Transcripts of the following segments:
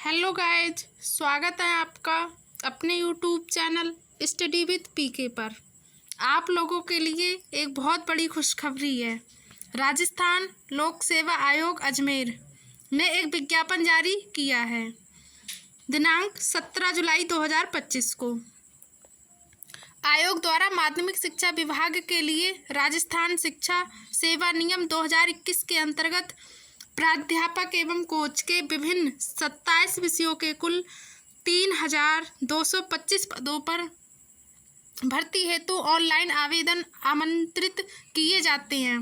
Hello guys, स्वागत है आपका अपने यूट्यूब चैनल स्टडी विद पीके पर। आप लोगों के लिए एक बहुत बड़ी खुशखबरी है। राजस्थान लोक सेवा आयोग अजमेर ने एक विज्ञापन जारी किया है दिनांक 17 जुलाई 2025 को। आयोग द्वारा माध्यमिक शिक्षा विभाग के लिए राजस्थान शिक्षा सेवा नियम 2021 के अंतर्गत प्राध्यापक एवं कोच के विभिन्न 27 विषयों के कुल 3,225 पदों पर भर्ती हेतु ऑनलाइन आवेदन आमंत्रित किए जाते हैं।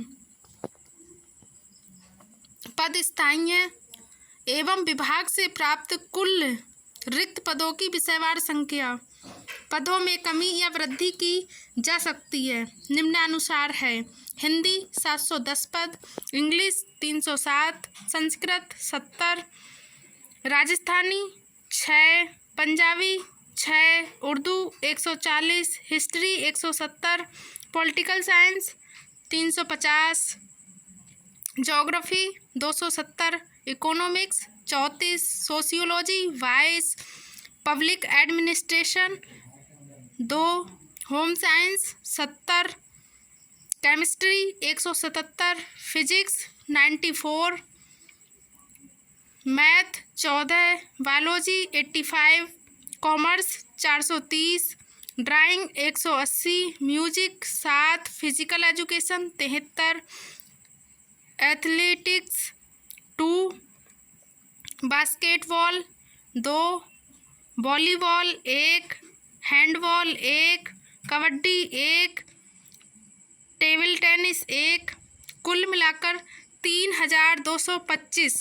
पद स्थायी हैं एवं विभाग से प्राप्त कुल रिक्त पदों की विषयवार संख्या, पदों में कमी या वृद्धि की जा सकती है, निम्नानुसार है। हिंदी 710 पद, English 307, Sanskrit 70, Rajasthani 6, Punjabi 6, Urdu 140, history 170, political science 350, geography 270, economics 34, sociology 22, public administration 2, home science 70, chemistry 177, physics 94, math 14, biology 85, commerce 430, drawing 180, music 7, physical education 73, athletics 2, basketball 2, volleyball 1, handball 1, kabaddi 1, table tennis 1। कुल मिलाकर 3,225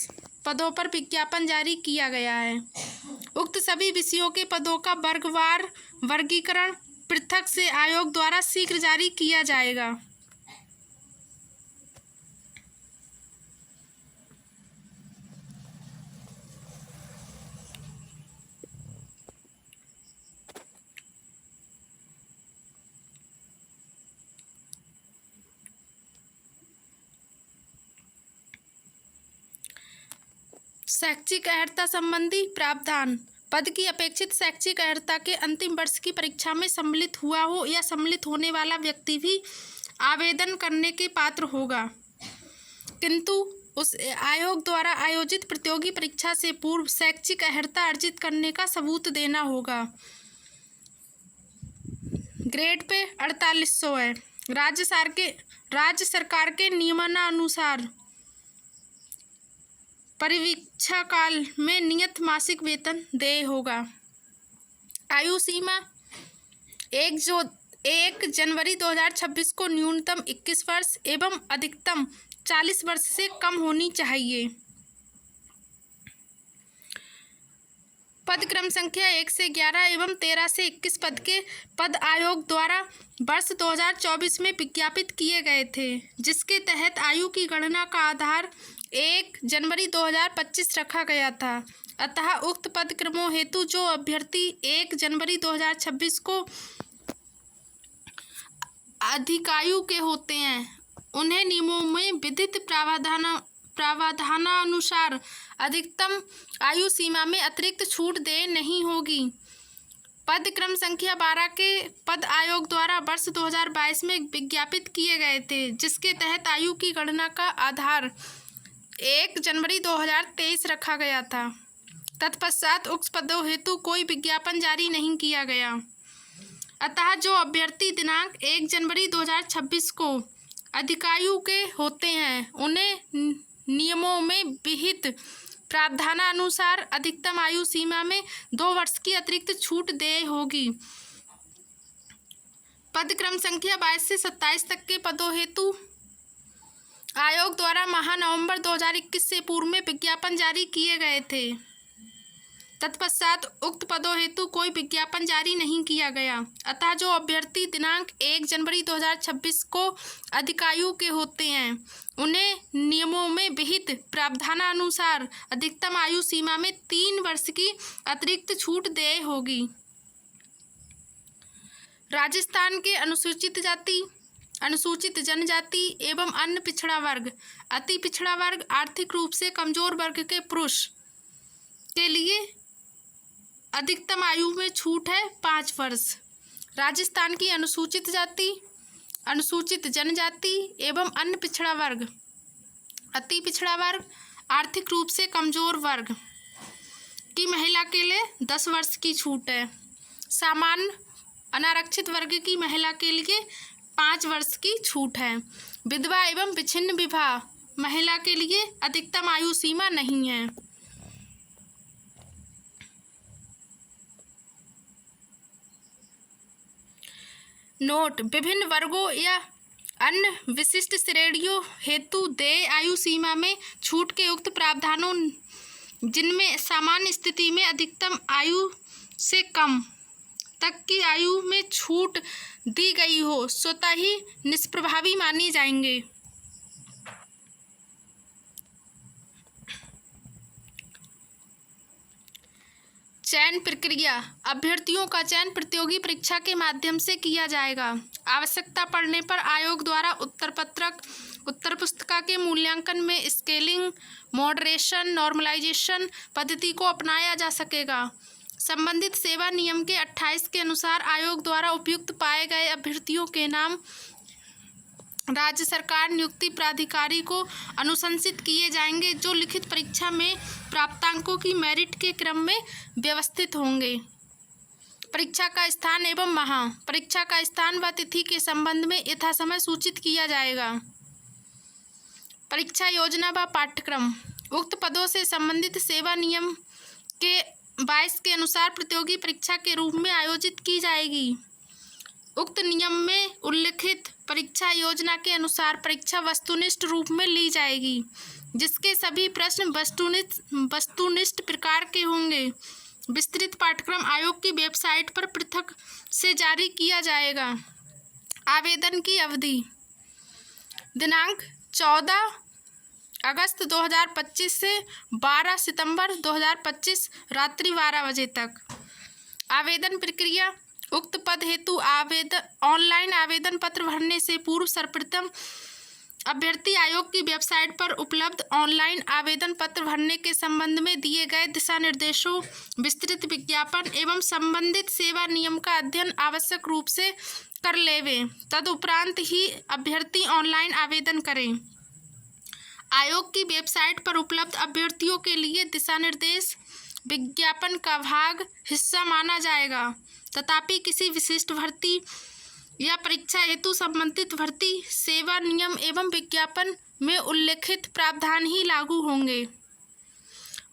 पदों पर विज्ञापन जारी किया गया है। उक्त सभी विषयों के पदों का वर्गवार वर्गीकरण पृथक से आयोग द्वारा शीघ्र जारी किया जाएगा। शैक्षिक अर्हता संबंधी प्रावधान। पद की अपेक्षित शैक्षिक अर्हता के अंतिम वर्ष की परीक्षा में सम्मिलित हुआ हो या सम्मिलित होने वाला व्यक्ति भी आवेदन करने के पात्र होगा, किंतु उस आयोग द्वारा आयोजित प्रतियोगी परीक्षा से पूर्व शैक्षिक अर्हता अर्जित करने का सबूत देना होगा। ग्रेड पे 4800 है। राज्य सरकार के नियमानुसार परिवीक्षा काल में नियत मासिक वेतन देय होगा। आयु सीमा 1 जनवरी 2026 को न्यूनतम 21 वर्ष एवं अधिकतम 40 वर्ष से कम होनी चाहिए। पद क्रम संख्या 1 से 11 एवं 13 से 21 पद के पद आयोग द्वारा वर्ष 2024 में विज्ञापित किए गए थे, जिसके तहत आयु की गणना का आधार 1 जनवरी 2025 रखा गया था। अतः उक्त पद क्रमों हेतु जो अभ्यर्थी 1 जनवरी 2026 को अधिकायु के होते हैं, उन्हें नियमों में विधित प्रावधानानुसार अधिकतम आयु सीमा में अतिरिक्त छूट देय नहीं होगी। पद क्रम संख्या 12 के पद आयोग द्वारा वर्ष 2022 में विज्ञापित किए गए थे, जिसके तहत आयु की गणना का आधार 1 जनवरी 2023 रखा गया था। तत्पश्चात उक्त पदों हेतु कोई विज्ञापन जारी नहीं किया गया। अतः जो अभ्यर्थी दिनांक 1 जनवरी 2026 को अधिकायु के होते हैं, उन्हें नियमों में विहित प्रावधानानुसार अधिकतम आयु सीमा में 2 वर्ष की अतिरिक्त छूट देय होगी। पद क्रम संख्या 22 से 27 तक के पदों हेतु आयोग द्वारा माह नवंबर 2021 से पूर्व में विज्ञापन जारी किए गए थे। तत्पश्चात उक्त पदों हेतु कोई विज्ञापन जारी नहीं किया गया। अतः जो अभ्यर्थी दिनांक 1 जनवरी 2026 को अधिकायु के होते हैं, उन्हें नियमों में विहित प्रावधानानुसार अधिकतम आयु सीमा में 3 वर्ष की अतिरिक्त छूट देय होगी। राजस्थान के अनुसूचित जाति, अनुसूचित जनजाति एवं अन्य पिछड़ा वर्ग, अति पिछड़ा वर्ग, आर्थिक रूप से कमजोर वर्ग के पुरुष के लिए लिए अधिकतम आयु में छूट है 5 वर्ष। राजस्थान की अनुसूचित जाति, अनुसूचित जनजाति एवं अन्य पिछड़ा वर्ग, अति पिछड़ा वर्ग, आर्थिक रूप से कमजोर वर्ग की महिला के लिए 10 वर्ष की छूट है। सामान्य अनारक्षित वर्ग की महिला के लिए 5 वर्ष की छूट है। विधवा एवं विच्छिन्न विवाह महिला के लिए अधिकतम आयु सीमा नहीं है। नोट: विभिन्न वर्गों या अन्य विशिष्ट श्रेणियों हेतु देय आयु सीमा में छूट के उक्त प्रावधानों जिनमें सामान्य स्थिति में अधिकतम आयु से कम तक की आयु में छूट दी गई हो स्वतः ही निष्प्रभावी मानी जाएंगे। चयन प्रक्रिया: अभ्यर्थियों का चयन प्रतियोगी परीक्षा के माध्यम से किया जाएगा। आवश्यकता पड़ने पर आयोग द्वारा उत्तर पुस्तिका के मूल्यांकन में स्केलिंग, मॉडरेशन, नॉर्मलाइजेशन पद्धति को अपनाया जा सकेगा। संबंधित सेवा नियम के 28 के अनुसार आयोग द्वारा उपयुक्त पाए गए अभ्यर्थियों के नाम राज्य सरकार नियुक्ति प्राधिकारी को अनुशंसित किए जाएंगे, जो लिखित परीक्षा में प्राप्तांकों की मेरिट के क्रम में व्यवस्थित होंगे। परीक्षा का स्थान एवं माह: परीक्षा का स्थान व तिथि के संबंध में यथासमय सूचित किया जाएगा। परीक्षा योजना व पाठ्यक्रम: उक्त पदों से संबंधित सेवा नियम के 22 के अनुसार प्रतियोगी परीक्षा के रूप में आयोजित की जाएगी। उक्त नियम में उल्लिखित परीक्षा योजना के अनुसार परीक्षा वस्तुनिष्ठ रूप में ली जाएगी, जिसके सभी प्रश्न वस्तुनिष्ठ प्रकार के होंगे। विस्तृत पाठ्यक्रम आयोग की वेबसाइट पर पृथक से जारी किया जाएगा। आवेदन की अवधि: दिनांक 14 अगस्त 2025 से 12 सितंबर 2025 रात्रि 12 बजे तक। आवेदन प्रक्रिया: उक्त पद हेतु ऑनलाइन आवेदन पत्र भरने से पूर्व सर्वप्रथम अभ्यर्थी आयोग की वेबसाइट पर उपलब्ध ऑनलाइन आवेदन पत्र भरने के संबंध में दिए गए दिशा निर्देशों, विस्तृत विज्ञापन एवं संबंधित सेवा नियम का अध्ययन आवश्यक रूप से कर लेवे। तदुपरांत ही अभ्यर्थी ऑनलाइन आवेदन करें। आयोग की वेबसाइट पर उपलब्ध अभ्यर्थियों के लिए दिशा निर्देश विज्ञापन का भाग हिस्सा माना जाएगा। तथापि किसी विशिष्ट भर्ती या परीक्षा हेतु संबंधित भर्ती सेवा नियम एवं विज्ञापन में उल्लिखित प्रावधान ही लागू होंगे।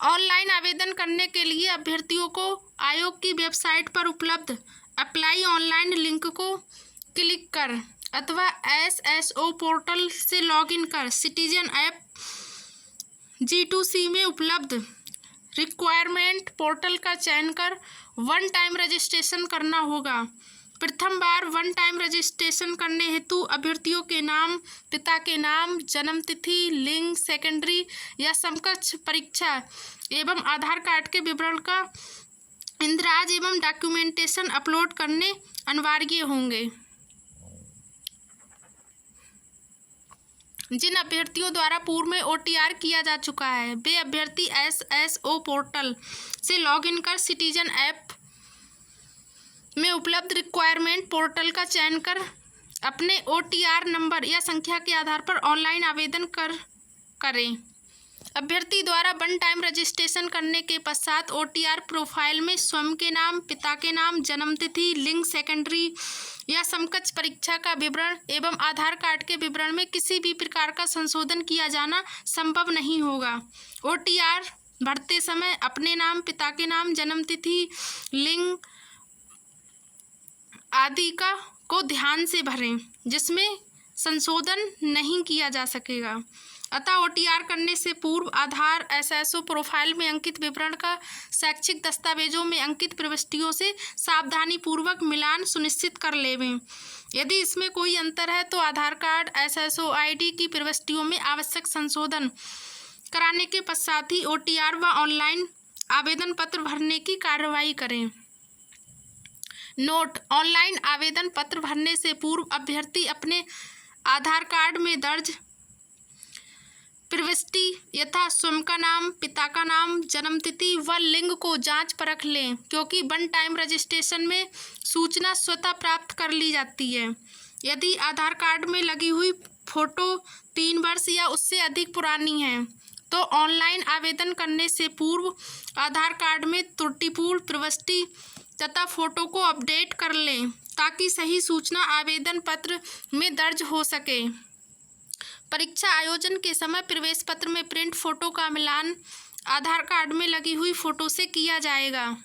ऑनलाइन आवेदन करने के लिए अभ्यर्थियों को आयोग की वेबसाइट पर उपलब्ध अप्लाई ऑनलाइन लिंक को क्लिक कर अथवा SSO पोर्टल से लॉगिन कर सिटीजन ऐप G2C में उपलब्ध रिक्वायरमेंट पोर्टल का चयन कर वन टाइम रजिस्ट्रेशन करना होगा। प्रथम बार वन टाइम रजिस्ट्रेशन करने हेतु अभ्यर्थियों के नाम, पिता के नाम, जन्म तिथि, लिंग, सेकेंडरी या समकक्ष परीक्षा एवं आधार कार्ड के विवरण का इंदिराज एवं डॉक्यूमेंटेशन अपलोड करने अनिवार्य होंगे। जिन अभ्यर्थियों द्वारा पूर्व में OTR किया जा चुका है, वे अभ्यर्थी SSO पोर्टल से लॉगिन कर सिटीजन ऐप में उपलब्ध रिक्वायरमेंट पोर्टल का चयन कर अपने OTR नंबर या संख्या के आधार पर ऑनलाइन आवेदन करें। अभ्यर्थी द्वारा वन टाइम रजिस्ट्रेशन करने के पश्चात OTR प्रोफाइल में स्वयं के नाम, पिता के नाम, जन्म तिथि, लिंग, सेकेंडरी या समकक्ष परीक्षा का विवरण एवं आधार कार्ड के विवरण में किसी भी प्रकार का संशोधन किया जाना संभव नहीं होगा। OTR भरते समय अपने नाम, पिता के नाम, जन्म तिथि, लिंग आदि को ध्यान से भरें, जिसमें संशोधन नहीं किया जा सकेगा। अतः OTR करने से पूर्व आधार SSO प्रोफाइल में अंकित विवरण का शैक्षिक दस्तावेजों में अंकित प्रविष्टियों से सावधानी पूर्वक मिलान सुनिश्चित कर लेवें। यदि इसमें कोई अंतर है तो आधार कार्ड SSO ID की प्रविष्टियों में आवश्यक संशोधन कराने के पश्चात ही OTR व ऑनलाइन आवेदन पत्र भरने की कार्रवाई करें। नोट: ऑनलाइन आवेदन पत्र भरने से पूर्व अभ्यर्थी अपने आधार कार्ड में दर्ज प्रविष्टि यथा स्वयं का नाम, पिता का नाम, जन्मतिथि व लिंग को जांच परख लें, क्योंकि वन टाइम रजिस्ट्रेशन में सूचना स्वतः प्राप्त कर ली जाती है। यदि आधार कार्ड में लगी हुई फोटो 3 वर्ष या उससे अधिक पुरानी है तो ऑनलाइन आवेदन करने से पूर्व आधार कार्ड में त्रुटिपूर्ण प्रविष्टि तथा फोटो को अपडेट कर लें ताकि सही सूचना आवेदन पत्र में दर्ज हो सके। परीक्षा आयोजन के समय प्रवेश पत्र में प्रिंट फोटो का मिलान आधार कार्ड में लगी हुई फोटो से किया जाएगा।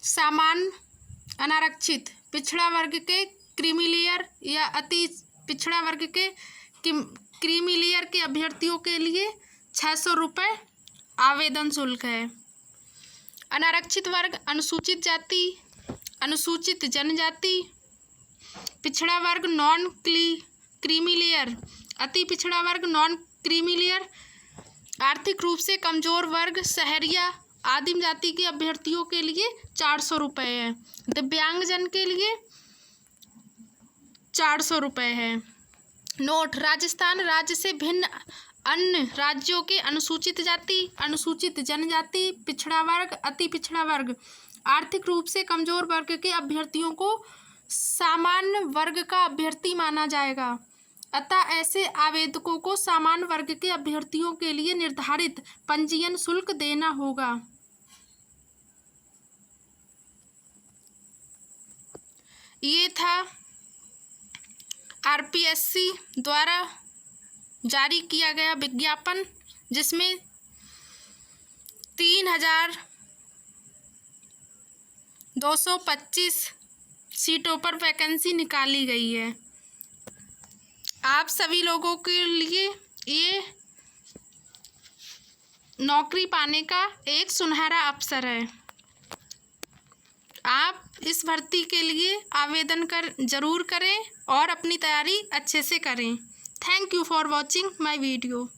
सामान्य, अनारक्षित, पिछड़ा वर्ग के क्रीमी लेयर या अति पिछड़ा वर्ग के क्रीमी लेयर के अभ्यर्थियों के लिए 600 रुपये आवेदन शुल्क है। अनारक्षित वर्ग अनुसूचित जाति, अनुसूचित जनजाति, पिछड़ा वर्ग नॉन क्रीमी लेयर, अति पिछड़ा वर्ग नॉन क्रीमी लेयर, आर्थिक रूप से कमजोर वर्ग, शहरिया, आदिम जाति के अभ्यर्थियों के लिए 400 रुपये है। दिव्यांगजन के लिए 400 रुपये है। नोट: राजस्थान राज्य से भिन्न अन्य राज्यों के अनुसूचित जाति, अनुसूचित जनजाति, पिछड़ा वर्ग, अति पिछड़ा वर्ग, आर्थिक रूप से कमजोर वर्ग के अभ्यर्थियों को सामान्य वर्ग का अभ्यर्थी माना जाएगा। अतः ऐसे आवेदकों को सामान्य वर्ग के अभ्यर्थियों के लिए निर्धारित पंजीयन शुल्क देना होगा। ये था आरपीएससी द्वारा जारी किया गया विज्ञापन, जिसमें 3225 सीटों पर वैकेंसी निकाली गई है। आप सभी लोगों के लिए ये नौकरी पाने का एक सुनहरा अवसर है। आप इस भर्ती के लिए आवेदन जरूर करें और अपनी तैयारी अच्छे से करें। Thank you for watching my video.